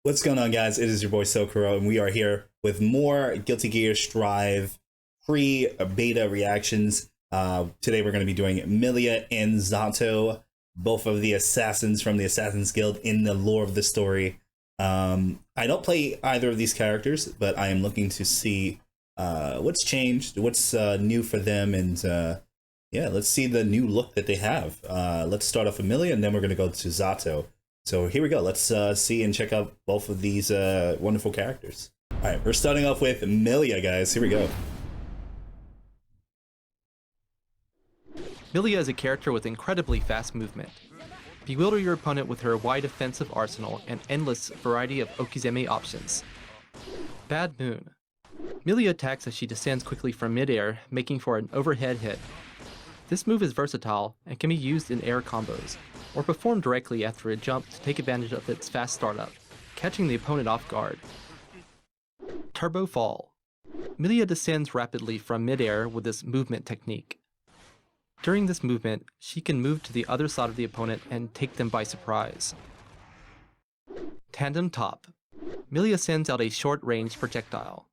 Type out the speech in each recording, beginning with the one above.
What's going on, guys? It is your boy Sokuro, and we are here with more Guilty Gear Strive pre-beta reactions. Today we're going to be doing Millia and Zato, both of the assassins from the Assassin's Guild in the lore of the story. I don't play either of these characters, but I am looking to see what's changed, what's new for them, and yeah, let's see the new look that they have. Let's start off with Millia, and then we're going to go to Zato. So here we go. Let's see and check out both of these wonderful characters. All right, we're starting off with Millia, guys. Here we go. Millia is a character with incredibly fast movement. Bewilder your opponent with her wide offensive arsenal and endless variety of okizeme options. Bad Moon. Millia attacks as she descends quickly from midair, making for an overhead hit. This move is versatile and can be used in air combos, or performed directly after a jump to take advantage of its fast startup, catching the opponent off guard. Turbo Fall. Millia descends rapidly from midair with this movement technique. During this movement, she can move to the other side of the opponent and take them by surprise. Tandem Top. Millia sends out a short-range projectile.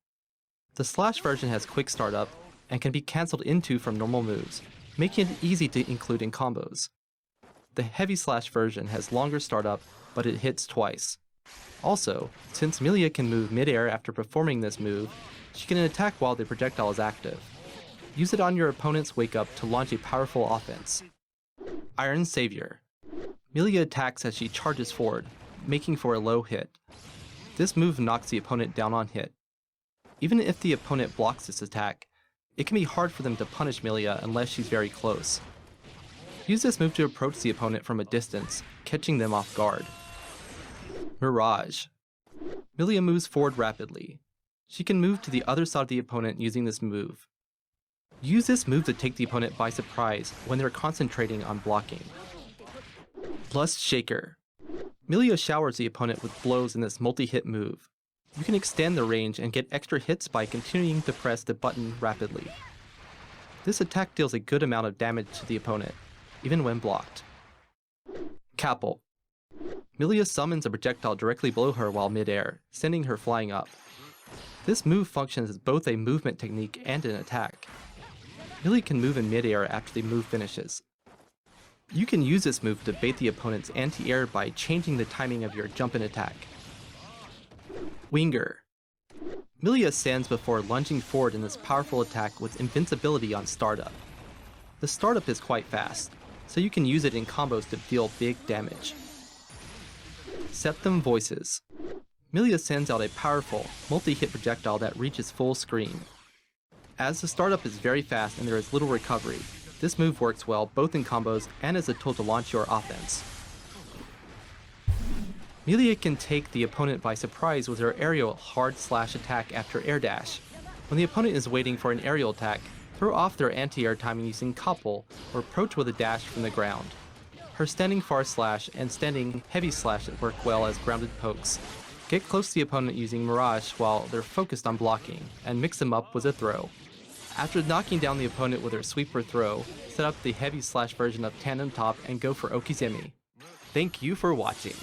The slash version has quick startup and can be cancelled into from normal moves, making it easy to include in combos. The heavy slash version has longer startup, but it hits twice. Also, since Millia can move midair after performing this move, she can attack while the projectile is active. Use it on your opponent's wake up to launch a powerful offense. Iron Savior. Millia attacks as she charges forward, making for a low hit. This move knocks the opponent down on hit. Even if the opponent blocks this attack, it can be hard for them to punish Millia unless she's very close. Use this move to approach the opponent from a distance, catching them off guard. Mirage. Millia moves forward rapidly. She can move to the other side of the opponent using this move. Use this move to take the opponent by surprise when they're concentrating on blocking. Lust Shaker. Millia showers the opponent with blows in this multi-hit move. You can extend the range and get extra hits by continuing to press the button rapidly. This attack deals a good amount of damage to the opponent, even when blocked. Capel. Millia summons a projectile directly below her while midair, sending her flying up. This move functions as both a movement technique and an attack. Millia can move in midair after the move finishes. You can use this move to bait the opponent's anti-air by changing the timing of your jump and attack. Winger. Millia stands before lunging forward in this powerful attack with invincibility on startup. The startup is quite fast, so you can use it in combos to deal big damage. Septum Voices. Millia sends out a powerful, multi-hit projectile that reaches full screen. As the startup is very fast and there is little recovery, this move works well both in combos and as a tool to launch your offense. Millia can take the opponent by surprise with her aerial hard slash attack after air dash. When the opponent is waiting for an aerial attack, throw off their anti-air timing using Couple or approach with a dash from the ground. Her standing far slash and standing heavy slash work well as grounded pokes. Get close to the opponent using Mirage while they're focused on blocking, and mix them up with a throw. After knocking down the opponent with her sweep or throw, set up the heavy slash version of Tandem Top and go for Okizeme. Thank you for watching.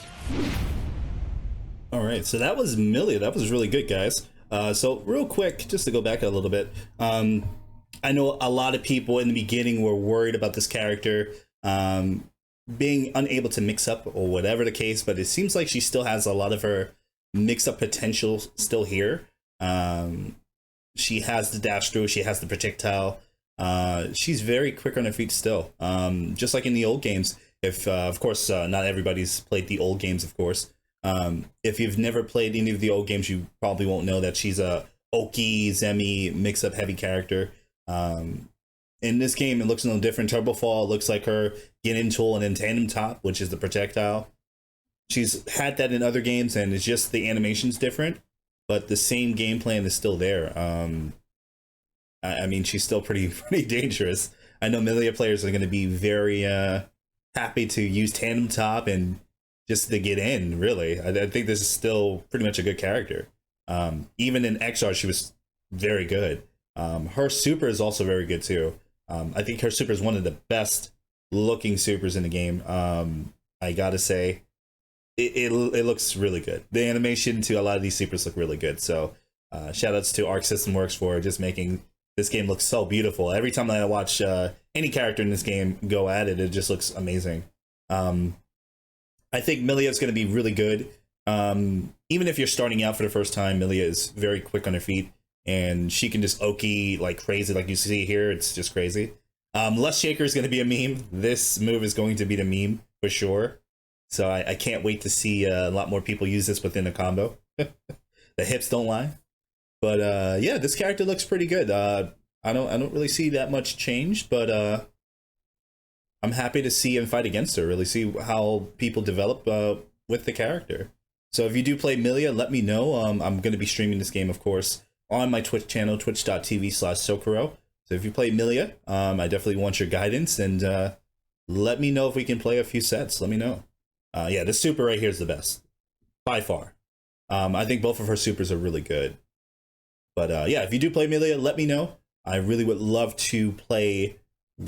All right, so that was Millia. That was really good, guys. So real quick, just to go back a little bit, I know a lot of people in the beginning were worried about this character being unable to mix up or whatever the case, but it seems like she still has a lot of her mix-up potential still here. She has the dash through, she has the projectile. She's very quick on her feet still, just like in the old games. If, of course, not everybody's played the old games, of course. If you've never played any of the old games, you probably won't know that she's a Okizeme mix-up heavy character. In this game, it looks a little different. Turbo Fall looks like her Yin tool, and then Tandem Top, which is the projectile. She's had that in other games, and it's just the animation's different, but the same game plan is still there. I mean, she's still pretty dangerous. I know Millia players are going to be very happy to use Tandem Top and just to get in, really. I think this is still pretty much a good character. Even in XR, she was very good. Her super is also very good too. I think her super is one of the best looking supers in the game. I gotta say, it looks really good. The animation to a lot of these supers look really good. So shout outs to Arc System Works for just making this game look so beautiful. Every time that I watch any character in this game go at it, it just looks amazing. I think Millia is going to be really good. Even if you're starting out for the first time, Millia is very quick on her feet, and she can just oki like crazy, like you see here. It's just crazy. Lust Shaker is going to be a meme. This move is going to be the meme for sure. So I can't wait to see a lot more people use this within a combo. The hips don't lie. But yeah, this character looks pretty good. I don't really see that much change, but I'm happy to see him fight against her. Really see how people develop with the character. So if you do play Millia, let me know. I'm going to be streaming this game, of course, on my Twitch channel, twitch.tv/Sokuro. So if you play Millia, I definitely want your guidance, and let me know if we can play a few sets. Let me know. Yeah, this super right here is the best, by far. I think both of her supers are really good. But yeah, if you do play Amelia, let me know. I really would love to play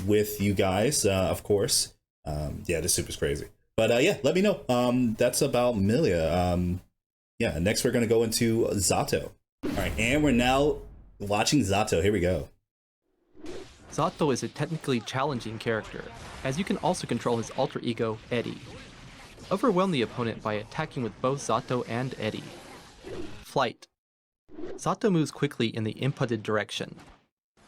with you guys, of course. Yeah, this super's crazy. But yeah, let me know. That's about Amelia. Yeah, next we're going to go into Zato. All right, and we're now watching Zato. Here we go. Zotto is a technically challenging character, as you can also control his alter ego, Eddie. Overwhelm the opponent by attacking with both Zotto and Eddie. Flight. Zotto moves quickly in the inputted direction.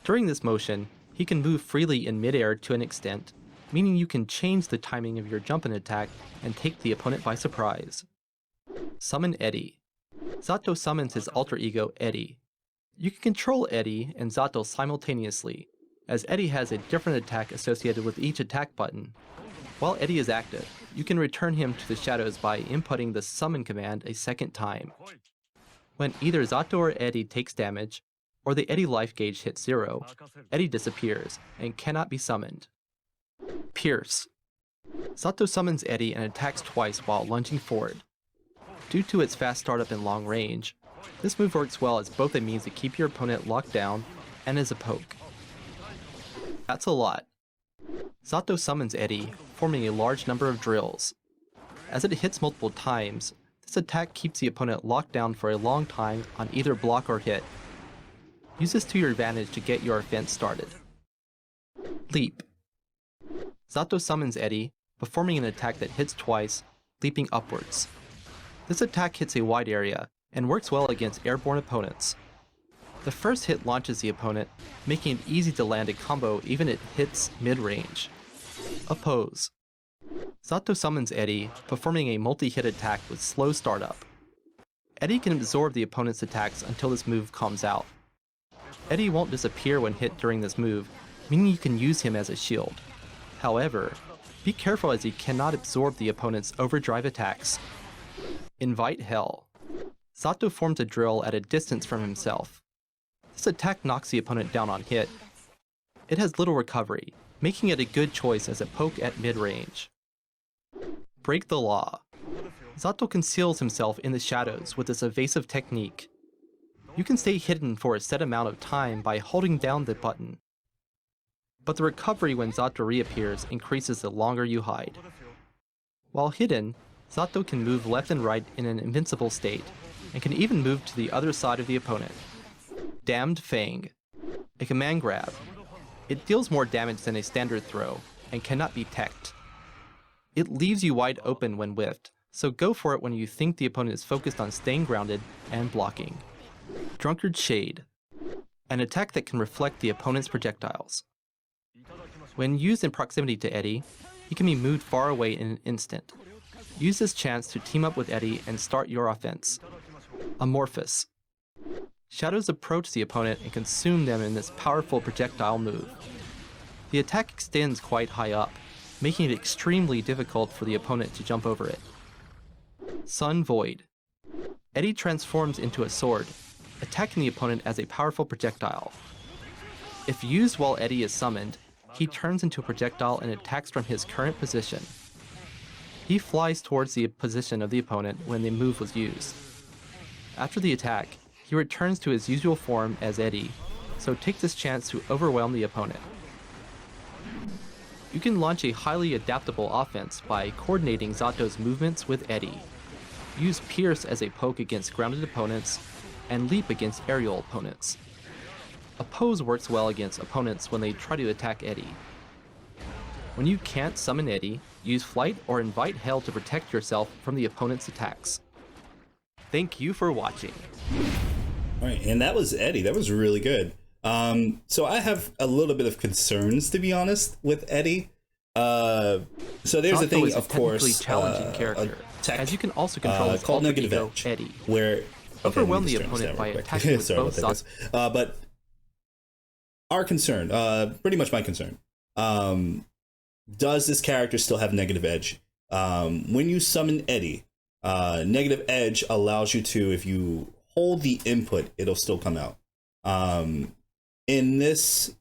During this motion, he can move freely in midair to an extent, meaning you can change the timing of your jump and attack and take the opponent by surprise. Summon Eddie. Zotto summons his alter ego, Eddie. You can control Eddie and Zotto simultaneously, as Eddie has a different attack associated with each attack button. While Eddie is active, you can return him to the shadows by inputting the summon command a second time. When either Zotto or Eddie takes damage, or the Eddie life gauge hits 0, Eddie disappears and cannot be summoned. Pierce. Zotto summons Eddie and attacks twice while lunging forward. Due to its fast startup and long range, this move works well as both a means to keep your opponent locked down and as a poke. That's a lot. Zotto summons Eddie, forming a large number of drills. As it hits multiple times, this attack keeps the opponent locked down for a long time on either block or hit. Use this to your advantage to get your offense started. Leap. Zotto summons Eddie, performing an attack that hits twice, leaping upwards. This attack hits a wide area, and works well against airborne opponents. The first hit launches the opponent, making it easy to land a combo even if it hits mid-range. Oppose. Zotto summons Eddie, performing a multi-hit attack with slow startup. Eddie can absorb the opponent's attacks until this move calms out. Eddie won't disappear when hit during this move, meaning you can use him as a shield. However, be careful as he cannot absorb the opponent's overdrive attacks. Invite Hell. Zotto forms a drill at a distance from himself. This attack knocks the opponent down on hit. It has little recovery, making it a good choice as a poke at mid-range. Break the Law. Zotto conceals himself in the shadows with this evasive technique. You can stay hidden for a set amount of time by holding down the button. But the recovery when Zotto reappears increases the longer you hide. While hidden, Zotto can move left and right in an invincible state, and can even move to the other side of the opponent. Damned Fang. A command grab. It deals more damage than a standard throw, and cannot be teched. It leaves you wide open when whiffed, so go for it when you think the opponent is focused on staying grounded and blocking. Drunkard Shade. An attack that can reflect the opponent's projectiles. When used in proximity to Eddie, he can be moved far away in an instant. Use this chance to team up with Eddie and start your offense. Amorphous. Shadows approach the opponent and consume them in this powerful projectile move. The attack extends quite high up, making it extremely difficult for the opponent to jump over it. Sun Void. Eddie transforms into a sword, attacking the opponent as a powerful projectile. If used while Eddie is summoned, he turns into a projectile and attacks from his current position. He flies towards the position of the opponent when the move was used. After the attack, he returns to his usual form as Eddie, so take this chance to overwhelm the opponent. You can launch a highly adaptable offense by coordinating Zato's movements with Eddie. Use Pierce as a poke against grounded opponents, and Leap against aerial opponents. Oppose works well against opponents when they try to attack Eddie. When you can't summon Eddie, use Flight or Invite Hell to protect yourself from the opponent's attacks. Thank you for watching. All right, and that was Eddie. That was really good. So I have a little bit of concerns, to be honest, with Eddie. So there's Zato the thing, is a of course, challenging character, tech, as you can also control his called alter Negative ego, Edge, Eddie. where Overwhelm let me the just turn this opponent down by real quick. attacking with Sorry both about that, guys. But our concern, pretty much my concern, does this character still have Negative Edge? When you summon Eddie, Negative Edge allows you to, if you hold the input, it'll still come out. In this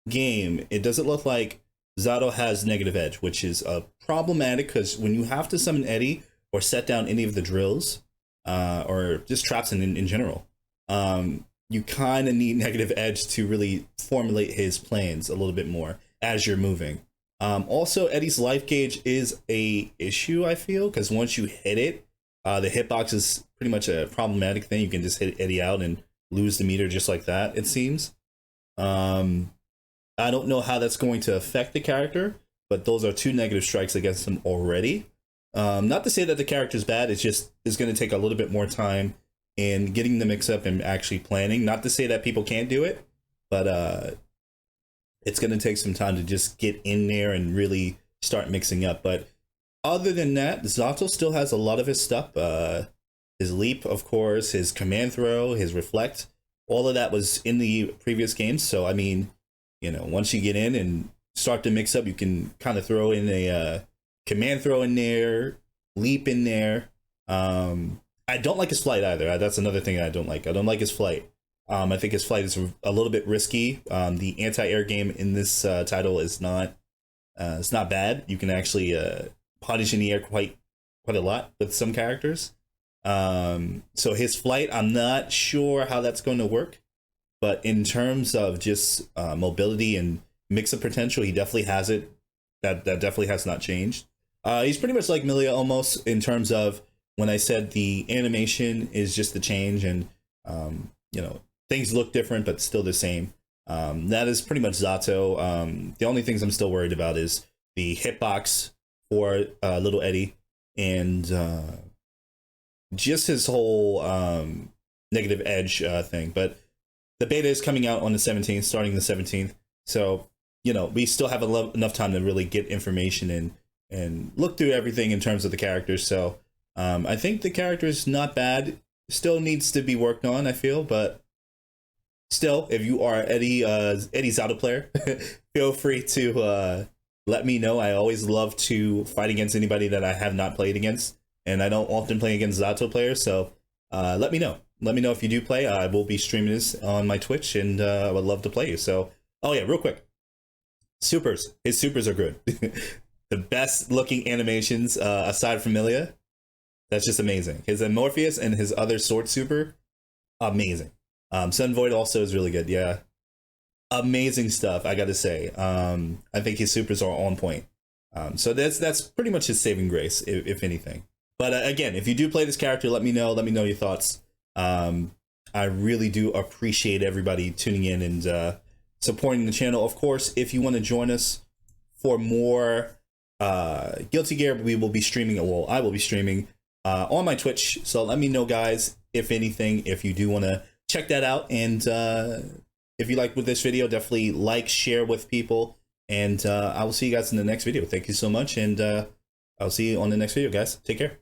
game, it doesn't look like Zato has Negative Edge, which is problematic because when you have to summon Eddie or set down any of the drills, or just traps in general, you kind of need Negative Edge to really formulate his plans a little bit more as you're moving. Also, Eddie's life gauge is a issue, I feel, because once you hit it, the hitbox is pretty much a problematic thing. You can just hit Eddie out and lose the meter just like that, it seems. I don't know how that's going to affect the character, but those are 2 negative strikes against him already. Not to say that the character's bad, it's just it's going to take a little bit more time in getting the mix up and actually planning. Not to say that people can't do it, but it's going to take some time to just get in there and really start mixing up. But other than that, Zato still has a lot of his stuff. His leap, of course, his command throw, his reflect, all of that was in the previous games. So, I mean, you know, once you get in and start to mix up, you can kind of throw in a command throw in there, leap in there. I don't like his flight either. That's another thing I don't like. I don't like his flight. I think his flight is a little bit risky. The anti-air game in this title is not it's not bad. You can actually punish in the air quite a lot with some characters. So his flight, I'm not sure how that's going to work, but in terms of just mobility and mix-up potential, he definitely has it. That definitely has not changed. He's pretty much like Millia almost in terms of when I said the animation is just the change and you know, things look different but still the same. That is pretty much Zato. The only things I'm still worried about is the hitbox for little Eddie and just his whole Negative Edge thing. But the beta is coming out on the 17th, starting the 17th. So, you know, we still have enough time to really get information and look through everything in terms of the characters. So I think the character is not bad. Still needs to be worked on, I feel, but still, if you are Eddie Zato player, feel free to let me know. I always love to fight against anybody that I have not played against, and I don't often play against Zato players, so let me know. Let me know if you do play. I will be streaming this on my Twitch, and I would love to play you. So, oh yeah, real quick. Supers. His supers are good. The best looking animations, aside from Amelia. That's just amazing. His Morpheus and his other sword super, amazing. Sun Void also is really good. Yeah, amazing stuff. I got to say. I think his supers are on point. So that's pretty much his saving grace, if anything. But again, if you do play this character, let me know. Let me know your thoughts. I really do appreciate everybody tuning in and supporting the channel. Of course, if you want to join us for more Guilty Gear, we will be streaming. Well, I will be streaming on my Twitch. So let me know, guys, if anything, if you do want to check that out. And if you like with this video, definitely like, share with people. And I will see you guys in the next video. Thank you so much. And I'll see you on the next video, guys. Take care.